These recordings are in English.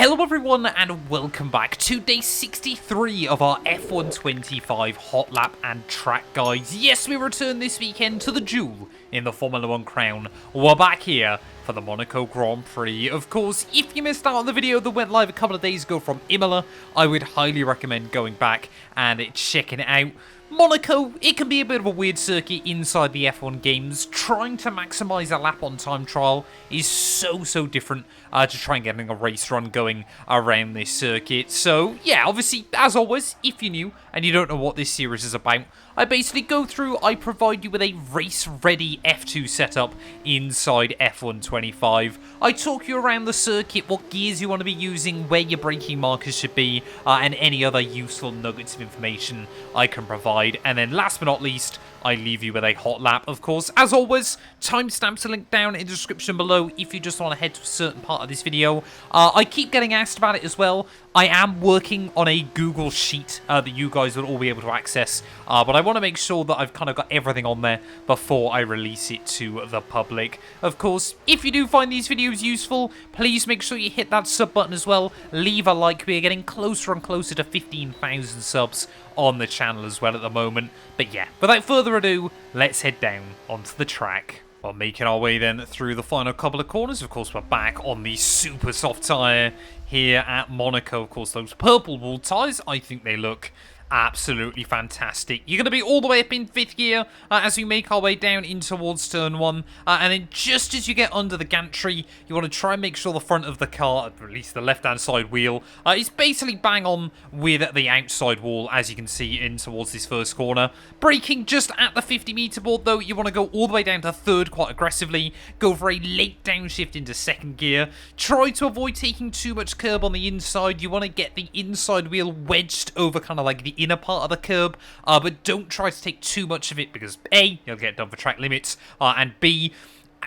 Hello everyone and welcome back to day 63 of our F125 hot lap and track guides. Yes, we return this weekend to the jewel in the Formula 1 crown. We're back here for the Monaco Grand Prix. Of course, if you missed out on the video that went live a couple of days ago from Imola, I would highly recommend going back and checking it out. Monaco, it can be a bit of a weird circuit inside the F1 games. Trying to maximise a lap on time trial is so different to trying getting a race run going around this circuit. So yeah, obviously, as always, if you're new and you don't know what this series is about, I basically go through, I provide you with a race-ready F2 setup inside F125. I talk you around the circuit, what gears you want to be using, where your braking markers should be, and any other useful nuggets of information I can provide. And then last but not least, I leave you with a hot lap, of course. As always, timestamps are linked down in the description below if you just want to head to a certain part of this video. I keep getting asked about it as well. I am working on a Google Sheet that you guys will all be able to access, but I want to make sure that I've kind of got everything on there before I release it to the public. Of course, if you do find these videos useful, please make sure you hit that sub button as well. Leave a like. We are getting closer and closer to 15,000 subs on the channel as well at the moment. But yeah, without further ado, let's head down onto the track. Well, making our way then through the final couple of corners. Of course, we're back on the super soft tyre here at Monaco. Of course, those purple wall tyres, I think they look absolutely fantastic. You're going to be all the way up in 5th gear as we make our way down in towards turn 1. And then just as you get under the gantry, you want to try and make sure the front of the car, at least the left-hand side wheel, is basically bang on with the outside wall, as you can see in towards this first corner. Braking just at the 50-meter board, though, you want to go all the way down to 3rd quite aggressively. Go for a late downshift into 2nd gear. Try to avoid taking too much curb on the inside. You want to get the inside wheel wedged over kind of like the inner part of the curb, but don't try to take too much of it because A, you'll get done for track limits, and B,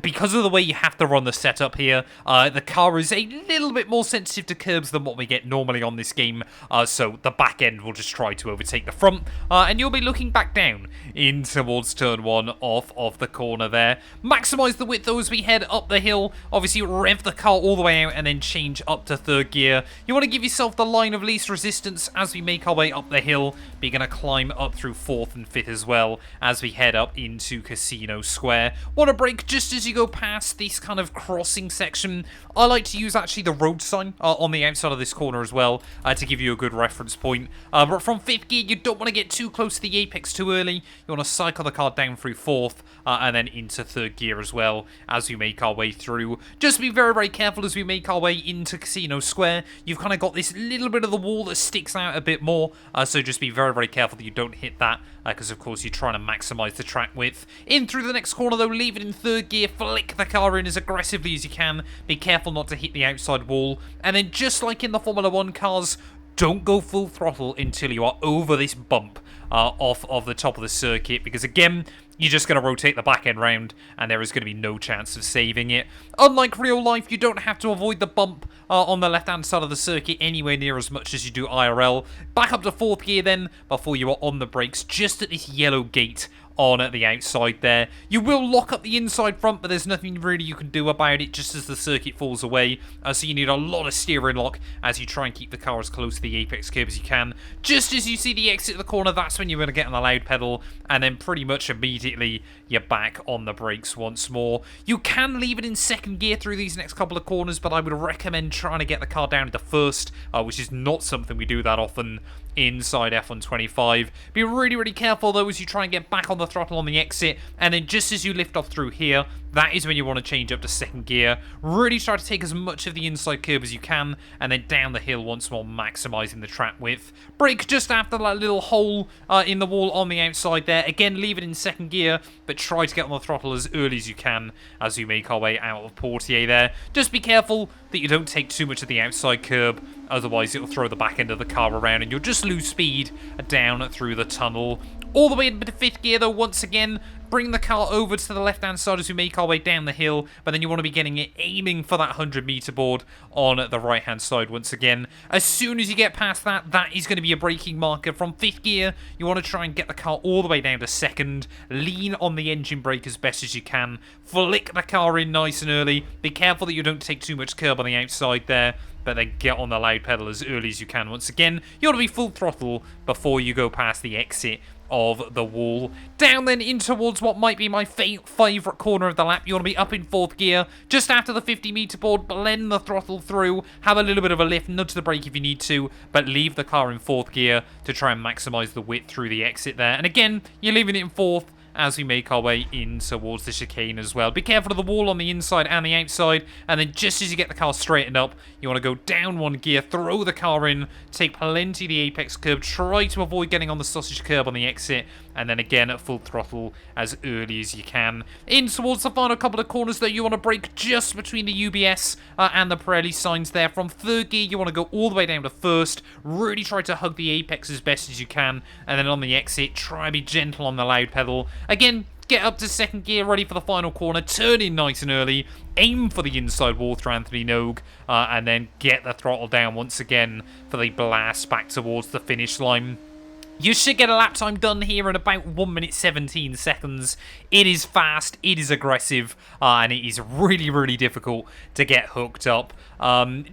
because of the way you have to run the setup here, the car is a little bit more sensitive to curbs than what we get normally on this game, so the back end will just try to overtake the front, and you'll be looking back down in towards turn 1 off of the corner there. Maximise the width though as we head up the hill. Obviously rev the car all the way out and then change up to 3rd gear. You want to give yourself the line of least resistance as we make our way up the hill, but you're going to climb up through 4th and 5th as well as we head up into Casino Square. Want to brake just as you go past this kind of crossing section. I like to use actually the road sign on the outside of this corner as well to give you a good reference point. But from 5th gear, you don't want to get too close to the apex too early. You want to cycle the car down through 4th and then into 3rd gear as well as we make our way through. Just be very careful as we make our way into Casino Square. You've kind of got this little bit of the wall that sticks out a bit more, so just be very careful that you don't hit that because of course you're trying to maximise the track width. In through the next corner though, leave it in 3rd gear, flick the car in as aggressively as you can. Be careful not to hit the outside wall. And then just like in the Formula 1 cars, don't go full throttle until you are over this bump off of the top of the circuit, because again, you're just going to rotate the back end round and there is going to be no chance of saving it. Unlike real life, you don't have to avoid the bump on the left hand side of the circuit anywhere near as much as you do IRL. Back up to 4th gear then before you are on the brakes just at this yellow gate on at the outside there. You will lock up the inside front, but there's nothing really you can do about it just as the circuit falls away. So you need a lot of steering lock as you try and keep the car as close to the apex curb as you can. Just as you see the exit of the corner, that's when you're going to get on the loud pedal, and then pretty much immediately you're back on the brakes once more. You can leave it in 2nd gear through these next couple of corners, but I would recommend trying to get the car down into 1st, which is not something we do that often inside F125. Be really careful though as you try and get back on the throttle on the exit, and then just as you lift off through here, that is when you want to change up to 2nd gear. Really try to take as much of the inside curb as you can, and then down the hill once more, maximising the track width. Brake just after that little hole in the wall on the outside there. Again, leave it in 2nd gear, but try to get on the throttle as early as you can as we make our way out of Portier there. Just be careful that you don't take too much of the outside curb, otherwise it'll throw the back end of the car around and you'll just lose speed down through the tunnel. All the way into 5th gear though, once again, bring the car over to the left-hand side as we make our way down the hill, but then you want to be getting it, aiming for that 100-meter board on the right-hand side once again. As soon as you get past that, that is going to be a braking marker. From 5th gear, you want to try and get the car all the way down to 2nd, lean on the engine brake as best as you can, flick the car in nice and early, be careful that you don't take too much curb on the outside there, but then get on the loud pedal as early as you can. Once again, you want to be full throttle before you go past the exit of the wall. Down then in towards what might be my favourite corner of the lap. You want to be up in 4th gear, just after the 50-metre board, blend the throttle through, have a little bit of a lift, nudge the brake if you need to, but leave the car in 4th gear to try and maximise the width through the exit there. And again, you're leaving it in 4th, as we make our way in towards the chicane as well. Be careful of the wall on the inside and the outside, and then just as you get the car straightened up, you want to go down 1 gear, throw the car in, take plenty of the apex curb, try to avoid getting on the sausage curb on the exit, and then again at full throttle as early as you can. In towards the final couple of corners though, you want to brake just between the UBS and the Pirelli signs there. From 3rd gear, you want to go all the way down to 1st, really try to hug the apex as best as you can, and then on the exit, try and be gentle on the loud pedal. Again, get up to 2nd gear, ready for the final corner, turn in nice and early, aim for the inside wall through Anthony Nogue, and then get the throttle down once again for the blast back towards the finish line. You should get a lap time done here in about 1 minute 17 seconds. It is fast, it is aggressive, and it is really, really difficult to get hooked up.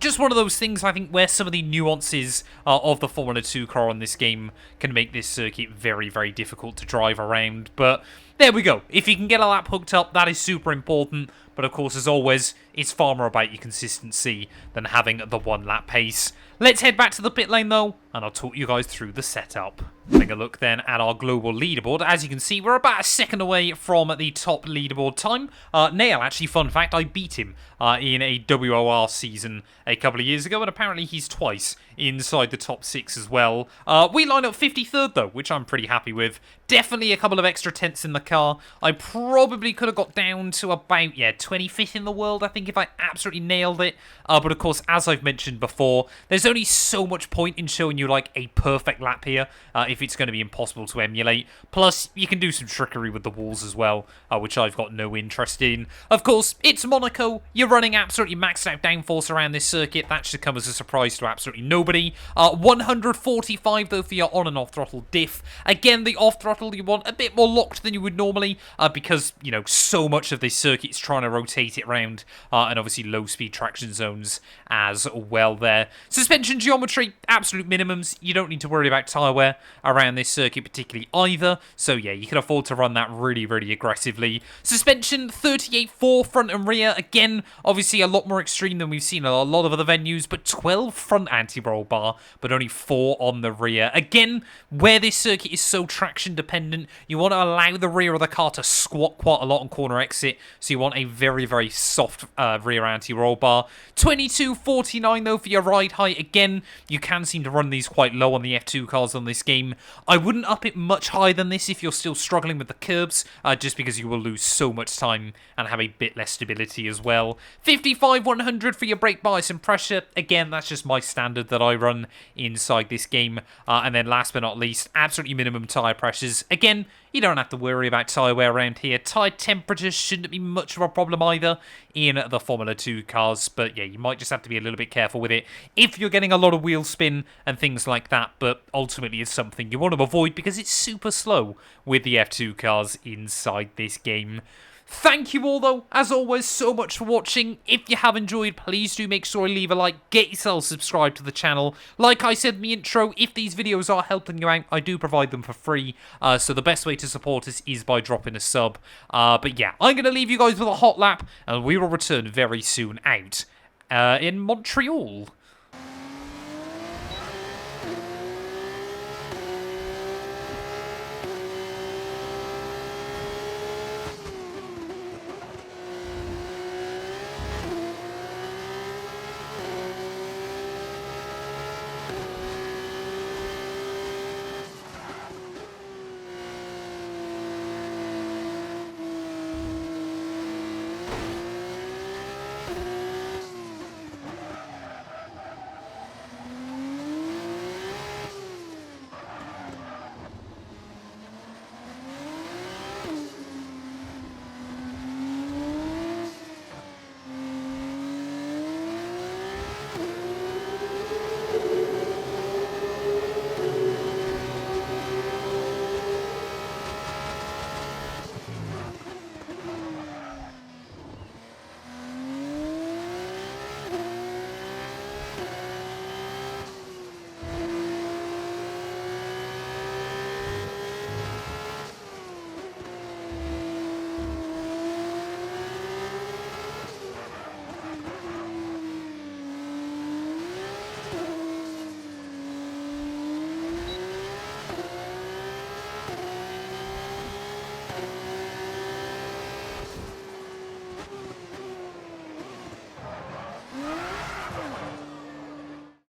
Just one of those things, I think, where some of the nuances of the Formula 2 car on this game can make this circuit very, very difficult to drive around. But there we go. If you can get a lap hooked up, that is super important. But of course, as always, it's far more about your consistency than having the 1 lap pace. Let's head back to the pit lane though, and I'll talk you guys through the setup. Having a look then at our global leaderboard. As you can see, we're about a second away from the top leaderboard time. Nail, actually, fun fact, I beat him in a WOR season a couple of years ago, and apparently he's twice inside the top 6 as well. We line up 53rd though, which I'm pretty happy with. Definitely a couple of extra tenths in the car. I probably could have got down to about, 25th in the world, I think, if I absolutely nailed it. But of course, as I've mentioned before, there's only so much point in showing you like a perfect lap here if it's going to be impossible to emulate. Plus, you can do some trickery with the walls as well, which I've got no interest in. Of course, it's Monaco. You're running absolutely maxed out downforce around this circuit. That should come as a surprise to absolutely nobody. 145 though for your on and off throttle diff. Again, the off throttle you want a bit more locked than you would normally because, you know, so much of this circuit's trying to rotate it around and obviously low speed traction zones as well there. Suspension geometry, absolute minimums. You don't need to worry about tyre wear around this circuit particularly either. So yeah, you can afford to run that really, really aggressively. Suspension 38.4 front and rear. Again, obviously a lot more extreme than we've seen in a lot of other venues, but 12 front anti-roll bar, but only 4 on the rear. Again, where this circuit is so traction dependent, you want to allow the rear of the car to squat quite a lot on corner exit, so you want a very, very soft rear anti-roll bar. 22.49 though for your ride height. Again, you can seem to run these quite low on the F2 cars on this game. I wouldn't up it much higher than this if you're still struggling with the curbs, just because you will lose so much time and have a bit less stability as well. 55.100 for your brake bias and pressure. Again, that's just my standard that I run inside this game. And then last but not least, absolutely minimum tyre pressures. Again, you don't have to worry about tyre wear around here. Tyre temperatures shouldn't be much of a problem either in the Formula 2 cars. But yeah, you might just have to be a little bit careful with it if you're getting a lot of wheel spin and things like that. But ultimately, it's something you want to avoid because it's super slow with the F2 cars inside this game. Thank you all, though, as always, so much for watching. If you have enjoyed, please do make sure you leave a like, get yourself subscribed to the channel. Like I said in the intro, if these videos are helping you out, I do provide them for free. So the best way to support us is by dropping a sub. But yeah, I'm going to leave you guys with a hot lap, and we will return very soon out in Montreal.